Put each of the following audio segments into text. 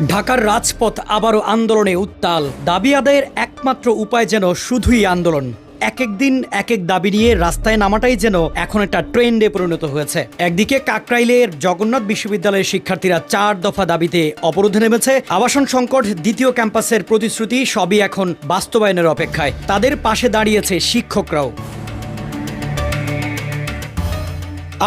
ঢাকার রাজপথ আবারও আন্দোলনে উত্তাল। দাবি আদায়ের একমাত্র উপায় যেন শুধুই আন্দোলন। এক এক দিন এক এক দাবি নিয়ে রাস্তায় নামাটাই যেন এখন একটা ট্রেন্ডে পরিণত হয়েছে। একদিকে কাকরাইলের জগন্নাথ বিশ্ববিদ্যালয়ের শিক্ষার্থীরা 4 দফা দাবিতে অবরোধে নেমেছে। আবাসন সংকট, দ্বিতীয় ক্যাম্পাসের প্রতিশ্রুতি সবই এখন বাস্তবায়নের অপেক্ষায়। তাদের পাশে দাঁড়িয়েছে শিক্ষকরাও।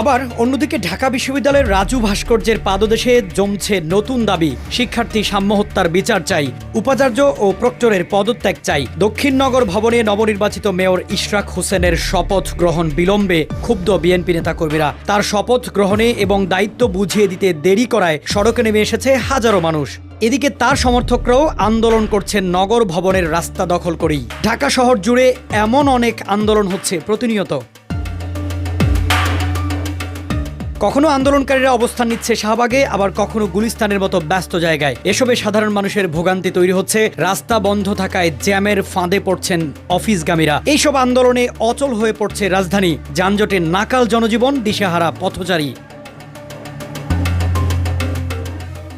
আবার অন্যদিকে ঢাকা বিশ্ববিদ্যালয়ের রাজু ভাস্কর্যের পাদদেশে জমছে নতুন দাবি। শিক্ষার্থী সাম্য হত্যার বিচার চাই, উপাচার্য ও প্রক্টরের পদত্যাগ চাই। দক্ষিণ নগর ভবনে নবনির্বাচিত মেয়র ইশরাক হোসেনের শপথ গ্রহণ বিলম্বে ক্ষুব্ধ বিএনপি নেতাকর্মীরা। তার শপথ গ্রহণে এবং দায়িত্ব বুঝিয়ে দিতে দেরি করায় সড়কে নেমে এসেছে হাজারো মানুষ। এদিকে তার সমর্থকরাও আন্দোলন করছেন নগর ভবনের রাস্তা দখল করেই। ঢাকা শহর জুড়ে এমন অনেক আন্দোলন হচ্ছে প্রতিনিয়ত। কখনো আন্দোলনকারীরা অবস্থান নিচ্ছে শাহবাগে, আবার কখনো গুলিস্তানের মতো ব্যস্ত জায়গায়। এসবে সাধারণ মানুষের ভোগান্তি তৈরি হচ্ছে। রাস্তা বন্ধ থাকায় জ্যামের ফাঁদে পড়ছেন অফিসগামীরা। এইসব আন্দোলনে অচল হয়ে পড়ছে রাজধানী। যানজটে নাকাল জনজীবন, দিশেহারা পথচারী।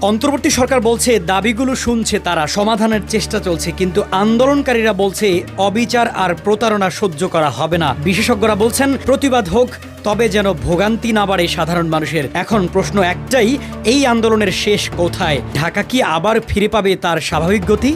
অন্তর্বর্তী সরকার বলছে দাবিগুলো শুনছে তারা, সমাধানের চেষ্টা চলছে, কিন্তু আন্দোলনকারীরা বলছে অবিচার আর প্রতারণা সহ্য করা হবে না। বিশেষজ্ঞরা বলছেন প্রতিবাদ হোক, তবে যেন ভোগান্তি না বাড়ে সাধারণ মানুষের। এখন প্রশ্ন একটাই, এই আন্দোলনের শেষ কোথায়? ঢাকা কি আবার ফিরে পাবে তার স্বাভাবিক গতি?